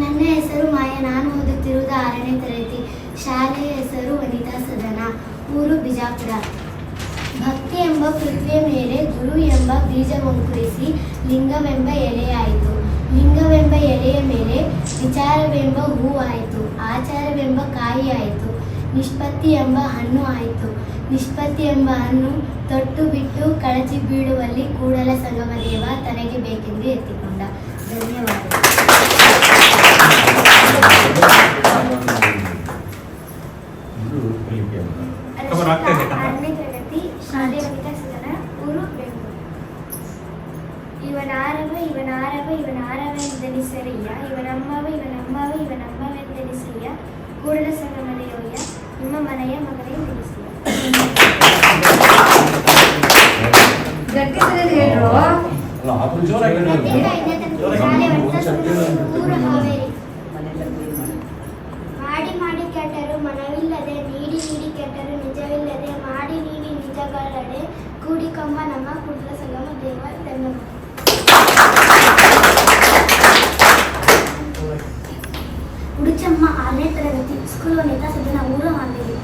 ನನ್ನ ಹೆಸರು ಮಾಯಾ. ನಾನು ಓದುತ್ತಿರುವುದು 6ನೇ ತರಗತಿ. ಶಾಲೆಯ ಹೆಸರು ವನಿತಾ ಸದನ. ಊರು ಬಿಜಾಪುರ. ಭಕ್ತಿ ಎಂಬ ಪೃಥ್ವಿಯ ಮೇಲೆ ಗುರು ಎಂಬ ಬೀಜವಂಕುರಿಸಿ ಲಿಂಗವೆಂಬ ಎಲೆಯಾಯಿತು. ಲಿಂಗವೆಂಬ ಎಲೆಯ ಮೇಲೆ ವಿಚಾರವೆಂಬ ಹೂವಾಯಿತು. ಆಚಾರವೆಂಬ ಕಾಯಿ ಆಯಿತು. ನಿಷ್ಪತ್ತಿ ಎಂಬ ಹಣ್ಣು ಆಯಿತು. ನಿಷ್ಪತ್ತಿ ಎಂಬ ಹಣ್ಣು ತೊಟ್ಟು ಬಿಟ್ಟು ಕಳಚಿ ಬೀಳುವಲ್ಲಿ ಕೂಡಲ ಸಂಗಮ ದೇವ ತನಗೆ ಬೇಕೆಂದು ಎತ್ತಿಕೊಂಡ. ಧನ್ಯವಾದಗಳು. ಆರನೇ ತರಗತಿ. ಶಾಲೆ ವನಿತಾ ಸದನ. ಊರು ಬೆಂಗಳೂರು. ಇವನಾರವೆಂದೆನಿಸರಯ್ಯ, ಇವನಮ್ಮವೆಂದೆನಿಸಯ್ಯ, ಕೂಡಲ ಸಂಗಮ ದೇವಯ್ಯ, ನಿಮ್ಮ ಮನೆಯ ಮಗನೆಂದೆನಿಸಯ್ಯ. ಮಾಡಿ ಮಾಡಿ ಕೆಟ್ಟರು ಮನವಿಲ್ಲದೆ, ನೀಡಿ ನೀಡಿ ಕೆಟ್ಟರು ನಿಜವಿಲ್ಲದೆ, ಮಾಡಿ ನೀಡಿ ನಿಜಗಳಡೆ ಕೂಡಿಕೊಂಬ ನಮ್ಮ ಕೂಡಲ ಸಂಗಮ ದೇವ. ಧನ್ಯವಾದ. ಉಡುಚಮ್ಮ. 6ನೇ ತರಗತಿ. ಸ್ಕೂಲ್ ವನಿತಾ ಸದನ. ಊರು ಹಾವೇರಿ.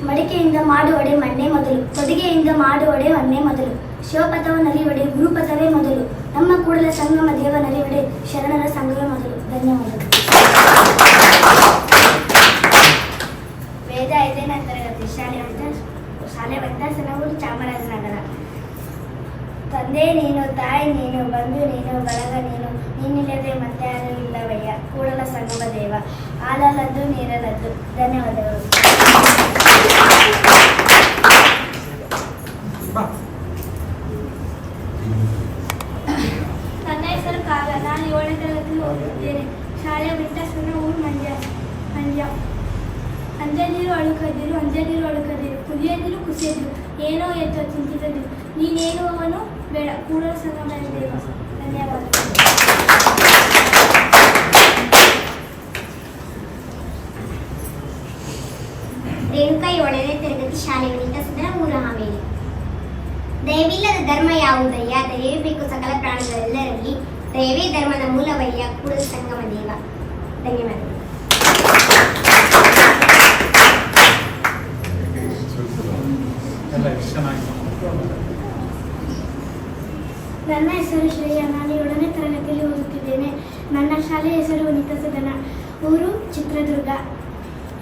ಮಡಿಕೆಯಿಂದ ಮಾಡುವಡೆ ಮಣ್ಣೆ ಮೊದಲು, ತೊಡಿಗೆಯಿಂದ ಮಾಡುವಡೆ ವನ್ನೇ ಮೊದಲು, ಶಿವಪಥವ ನಲಿವಡೆ ಗುರುಪಥವೇ ಮೊದಲು, ನಮ್ಮ ಕೂಡಲ ಸಂಗಮ ದೇವ ನಲಿವಡೆ ಶರಣರ ಸಂಘವೇ ಮೊದಲು. ಧನ್ಯವಾದಗಳು. ವೇದ 5ನೇ ತರಗತಿ. ಶಾಲೆ ವನಿತಾಸನ. ಊರು ಚಾಮರಾಜನಗರ. ತಂದೆ ನೀನು, ತಾಯಿ ನೀನು, ಬಂಧು ನೀನು, ಬಳಗ ನೀನು, ನೀನಿಲ್ಲದೆ ಮತ್ತೆ ಯಾರು ಇಲ್ಲವಯ್ಯ, ಕೂಡಲ ಸಂಗಮ ದೇವ. ಹಾಲಲ್ಲದ್ದು ನೀರಲ್ಲದ್ದು. ಧನ್ಯವಾದಗಳು. ನನ್ನ ಹೆಸರು ಕಾವ್ಯ. ನಾನು 7ನೇ ತರಗತಿಯಲ್ಲಿ ಓದುತ್ತಿದ್ದೇನೆ. ಶಾಲೆ ವನಿತಾಸನ. ಊರು ಮಂಡ್ಯ. ಅಂಜನೀರು ಅಳುಕದಿರು, ಕುದಿಯದಿರು ಕುಸಿಯದಿರು, ಏನೋ ಎತ್ತೋ ಚಿಂತಿಸದಿರು, ನೀನೇನುವವನು ಬೇಡ, ಕೂಡಲ ಸಂಗಮ ದೇವ. ಧನ್ಯವಾದಗಳು. ರೇಣುಕಾ. 7ನೇ ತರಗತಿ. ಶಾಲೆ ವನಿತಾ ಸದನ. ಊರು ಹಾವೇರಿ. ದಯವಿಲ್ಲದ ಧರ್ಮ ಯಾವುದಯ್ಯ, ದಯವೇ ಬೇಕು ಸಕಲ ಪ್ರಾಣಿಗಳೆಲ್ಲರಲ್ಲಿ, ದಯವೇ ಧರ್ಮದ ಮೂಲವಯ್ಯ, ಕೂಡಲ ಸಂಗಮ ದೇವ. ಧನ್ಯವಾದಗಳು. ನನ್ನ ಹೆಸರು ಶ್ರೇಯ. ನಾನು 7ನೇ ತರಗತಿಯಲ್ಲಿ ಓದುತ್ತಿದ್ದೇನೆ. ನನ್ನ ಶಾಲೆಯ ಹೆಸರು ವನಿತಾ ಸದನ. ಊರು ಚಿತ್ರದುರ್ಗ.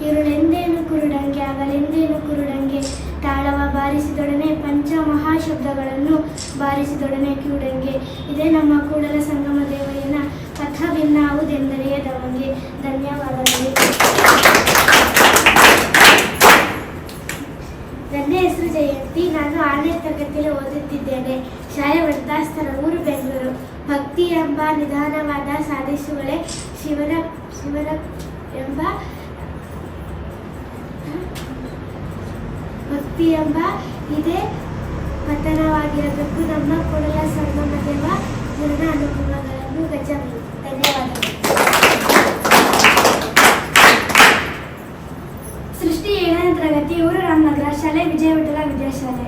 ಇರುಳೆಂದೇನು ಕುರುಡಂಗೆ, ಹಗಲೆಂದೇನು ಕುರುಡಂಗೆ, ತಾಳವ ಬಾರಿಸಿದೊಡನೆ ಪಂಚಮಹಾಶಬ್ದಗಳನ್ನು ಬಾರಿಸಿದೊಡನೆ ಕಿವುಡಂಗೆ, ಇದೇ ನಮ್ಮ ಕೂಡಲ ಸಂಗಮ ದೇವಯ್ಯನ ಪಥವಿನ್ನಾವುದೆಂದರಿಯದವಂಗೆ. ಧನ್ಯವಾದಗಳು. ನನ್ನ ಹೆಸರು ಜಯಂತಿ. ನಾನು 6ನೇ ತರಗತಿಯಲ್ಲಿ ಓದುತ್ತಿದ್ದೇನೆ. ಶಾಲೆ ವೃದ್ಧಾಸ್ಥರ. ಊರು ಬೆಂಗಳೂರು. ಭಕ್ತಿ ಎಂಬ ನಿಧಾನವಾದ ಸಾಧಿಸುವಳೆ ಶಿವನ ಎಂಬ ಭಕ್ತಿ ಎಂಬ ಇದೇ ಪತನವಾಗಿರಬೇಕು, ನಮ್ಮ ಕೂಡಲ ಸಂಗಮ ದೇವ ಗುರುನ ಅನುಭವಗಳನ್ನು ಗಜಬೇಕು. ಧನ್ಯವಾದಗಳು. ಸೃಷ್ಟಿ 7ನೇ ತರಗತಿ. ಊರು ರಾಮನಗರ. ಶಾಲೆ ವಿಜಯವಿಠಲ ವಿದ್ಯಾಶಾಲೆ.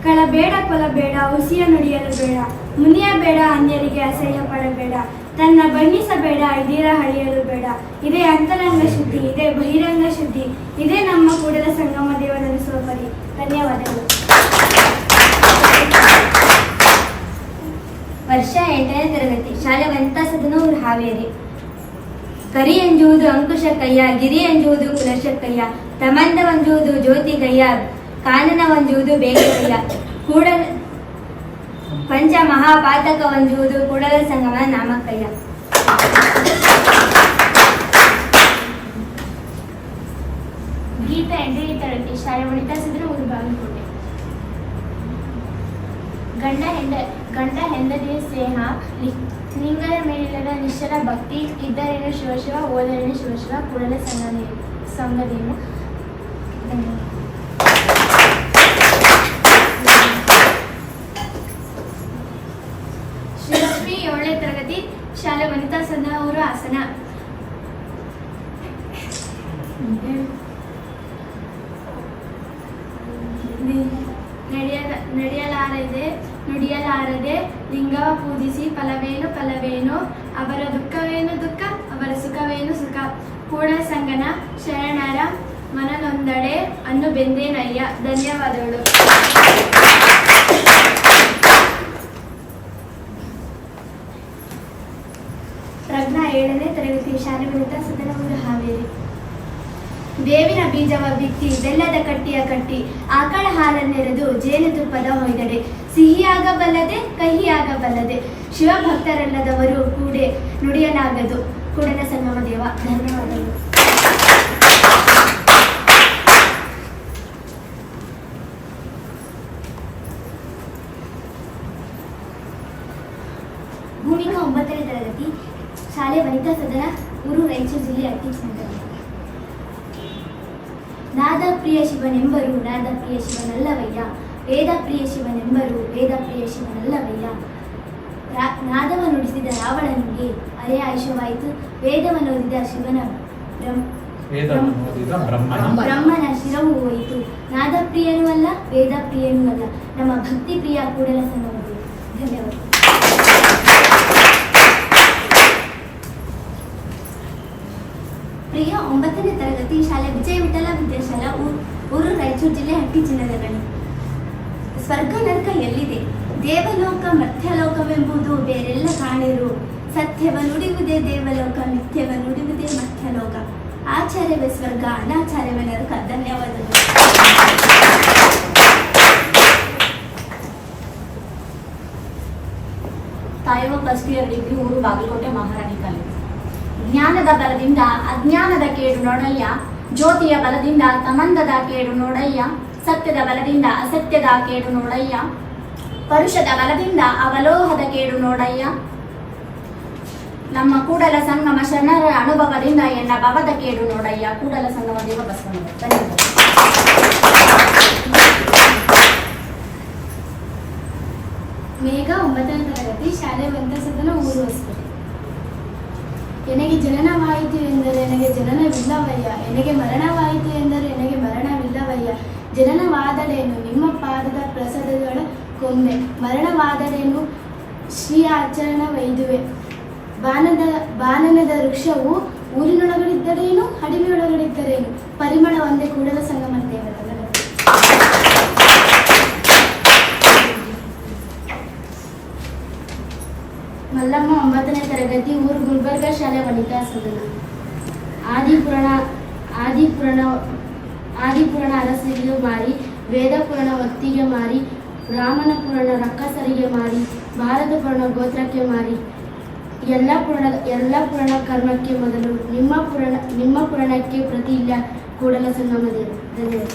ಕಳಬೇಡ ಕೊಲಬೇಡ, ಹುಸಿಯ ನುಡಿಯಲು ಬೇಡ, ಮುನಿಯ ಬೇಡ, ಅನ್ಯರಿಗೆ ಅಸಹ್ಯ ಪಡಬೇಡ, ತನ್ನ ಬಣ್ಣಿಸಬೇಡ, ಇದೀರ ಹಳಿಯಲು ಬೇಡ, ಇದೇ ಅಂತರಂಗ ಶುದ್ಧಿ, ಇದೇ ಬಹಿರಂಗ ಶುದ್ಧಿ, ಇದೇ ನಮ್ಮ ಕೂಡಲ ಸಂಗಮ ದೇವ ನಡೆಸುವ ಪರಿ. ಧನ್ಯವಾದಗಳು. ವರ್ಷ 8ನೇ ತರಗತಿ. ಶಾಲೆ ವನಿತಾ ಸದನ. ಊರು ಹಾವೇರಿ. ಕರಿ ಎಂಜುವುದು ಅಂಕುಶಕ್ಕಯ್ಯ, ಗಿರಿ ಎಂಜುವುದು ಕುಲಶಕ್ಕಯ್ಯ, ಪ್ರಬಂಧವಂಜುವುದು ಜ್ಯೋತಿಗಯ್ಯ, ಕಾನನವಂಜುವುದು ಬೇಗಯ್ಯ, ಕೂಡಲ ಪಂಚ ಮಹಾಪಾತಕವಂಜುವುದು ಕೂಡಲ ಸಂಗಮನ ನಾಮಕ್ಕಯ್ಯ. ಗೀತಾ 8ನೇ ತರಗತಿ. ಶಾಲೆ ವನಿತಾ ಸದನ. ಊರು ಬಾಗಲಕೋಟೆ. ಗಂಡ ಹೆಂಡತಿಯ ಸ್ನೇಹ, ಲಿಂಗದ ಮೇಲಿಲ್ಲದ ನಿಶ್ಚಲ ಭಕ್ತಿ, ಇದ್ದರೇನು ಶಿವಶಿವ, ಓದರೇನು ಶಿವಶಿವ, ಕೂಡಲ ಸಂಗದೇನು. ಶ್ರೀಲಕ್ಷ್ಮಿ. 7ನೇ ತರಗತಿ. ಶಾಲೆ ವನಿತಾ ಸದನ. ಊರು ಹಾಸನ. ನಡೆಯಲಾರದೆ ನುಡಿಯಲಾರದೆ ಲಿಂಗವ ಪೂಜಿಸಿ ಫಲವೇನು ಅವರ ದುಃಖವೇನು ದುಃಖ, ಅವರ ಸುಖವೇನು ಸುಖ. ಕೂಡಲ ಸಂಗನ ಶರಣರ ಮನನೊಂದಡೆ ಅನ್ನು ಬೆಂದೇನಯ್ಯ. ಧನ್ಯವಾದಗಳು. ಪ್ರಜ್ಞಾ 7ನೇ ತರಗತಿ ಶಾಲೆ ವನಿತಾ ಸದನ ಊರು ಹಾವೇರಿ. ಬೇವಿನ ಬೀಜವ ಬಿತ್ತಿ ಬೆಲ್ಲದ ಕಟ್ಟಿಯ ಕಟ್ಟಿ ಆಕಳ ಹಾಲನ್ನೆರೆದು ಜೇನುತುಪ್ಪದ ಹೊಯ್ದಡೆ ಸಿಹಿಯಾಗಬಲ್ಲದೆ ಕಹಿಯಾಗಬಲ್ಲದೆ ಶಿವಭಕ್ತರಲ್ಲದವರು ಕೂಡೆ ನುಡಿಯಲಾಗದು. ಕೂಡಲ ಸಂಗಮ ದೇವ. ಧನ್ಯವಾದಗಳು. ಭೂಮಿಕಾ 9ನೇ ತರಗತಿ ಶಾಲೆ ವನಿತಾ ಸದನ ಊರು ರಾಯಚೂರು ಜಿಲ್ಲೆ ಅಟ್ಟಿಚನಗರ. ನಾದ ಪ್ರಿಯ ಶಿವನೆಂಬರು ನಾದ ಪ್ರಿಯ ಶಿವನಲ್ಲವಯ್ಯ, ವೇದ ಪ್ರಿಯ ಶಿವನೆಂಬರು ವೇದ ಪ್ರಿಯ ಶಿವನಲ್ಲವಯ್ಯ. ನಾದವ ನುಡಿಸಿದ ರಾವಣನಿಗೆ ಅರೆಯಾಯುಷವಾಯಿತು, ವೇದವನ್ನೋದಿದ ಶಿವನ ಬ್ರಹ್ಮನ ಶಿರವು ಹೋಯಿತು. ನಾದ ಪ್ರಿಯನೂ ಅಲ್ಲ, ವೇದ ಪ್ರಿಯನೂ ಅಲ್ಲ, ನಮ್ಮ ಭಕ್ತಿ ಪ್ರಿಯ ಕೂಡಲ ಸಂಗಮ ದೇವ. ಧನ್ಯವಾದ. ಪ್ರಿಯ 9ನೇ ತರಗತಿ ಶಾಲೆ ವಿಜಯ ವಿಠಲ ವಿದ್ಯಾಶಾಲಾ ಊರು ರಾಯಚೂರು ಜಿಲ್ಲೆ ಹಟ್ಟಿಚಿನ್ನದಗಣಿ. ಸ್ವರ್ಗ ನರಕ ಎಲ್ಲಿದೆ, ದೇವಲೋಕ ಮರ್ತ್ಯಲೋಕವೆಂಬುದು ಬೇರೆಲ್ಲ ಕಾಣಿರು. ಸತ್ಯವ ನುಡಿಯುವುದೇ ದೇವಲೋಕ, ಮಿಥ್ಯವ ನುಡಿಯುವುದೇ ಮರ್ತ್ಯಲೋಕ. ಆಚಾರ್ಯವೇ ಸ್ವರ್ಗ, ಅನಾಚಾರ್ಯವೇ ನರಕ. ಧನ್ಯವಾದಗಳು. ತಾಯವ ಫಸ್ಟ್ ಇಯರ್ ಡಿಗ್ರಿ ಊರು ಬಾಗಲಕೋಟೆ ಮಹಾರಾಣಿ ಕಾಲೇಜು. ಜ್ಞಾನದ ಬಲದಿಂದ ಅಜ್ಞಾನದ ಕೇಡು ನೋಡಯ್ಯ, ಜ್ಯೋತಿಯ ಬಲದಿಂದ ತಮಂದದ ಕೇಡು ನೋಡಯ್ಯ, ಸತ್ಯದ ಬಲದಿಂದ ಅಸತ್ಯದ ಕೇಡು ನೋಡಯ್ಯ, ಪರುಷದ ಬಲದಿಂದ ಅವಲೋಹದ ಕೇಡು ನೋಡಯ್ಯ. ನಮ್ಮ ಕೂಡಲ ಸಂಗಮ ಶರಣರ ಅನುಭವದಿಂದ ಎನ್ನ ಭವದ ಕೇಡು ನೋಡಯ್ಯ. ಕೂಡಲ ಸಂಗಮ ದೇವ ಬಸವಣ್ಣ. ಧನ್ಯವಾದ. ಮೇಘ 9ನೇ ತರಗತಿ ಶಾಲೆ ವನಿತಾ ಸದನ ಊರು ಹೊಸಪೇಟೆ. ಎನಗೆ ಜನನವಾಯಿತು ಎಂದರೆ ನನಗೆ ಜನನವಿಲ್ಲವಯ್ಯ, ಎನಗೆ ಮರಣವಾಯಿತು ಎಂದರೆ ನನಗೆ ಮರಣವಿಲ್ಲವಯ್ಯ. ಜನನವಾದಡೇನು ನಿಮ್ಮ ಪಾದದ ಪ್ರಸಾದಗಳ ಕೊಂಬೆ, ಮರಣವಾದಡೇನು ಶ್ರೀ ಆಚರಣವೈದುವೆ. ಬಾನನದ ವೃಕ್ಷವು ಊರಿನೊಳಗಡಿದ್ದರೇನು ಅಡಿಮೆಯೊಳಗಡಿದ್ದರೇನು, ಪರಿಮಳ ಒಂದೇ ಕೂಡಲ ಸಂಗಮ ದೇವರ. ಮಲ್ಲಮ್ಮ 9ನೇ ತರಗತಿ ಊರು ಗುಲ್ಬರ್ಗ ಶಾಲೆ ವನಿತಾ ಸದನ. ಆದಿಪುರಾಣ ಅರಸರಿಗೆ ಮಾರಿ, ವೇದ ಪುರಾಣ ಒತ್ತಿಗೆ ಮಾರಿ, ಬ್ರಾಹ್ಮಣ ಪುರಾಣ ರಕ್ಕಸರಿಗೆ ಮಾರಿ, ಭಾರತ ಪುರಾಣ ಗೋತ್ರಕ್ಕೆ ಮಾರಿ, ಎಲ್ಲ ಪುರಾಣ ಕರ್ಮಕ್ಕೆ ಮೊದಲು ನಿಮ್ಮ ಪುರಾಣಕ್ಕೆ ಪ್ರತಿ ಇಲ್ಲ. ಕೂಡಲ ಸಂಗಮ ದೇವ. ಧನ್ಯವಾದ.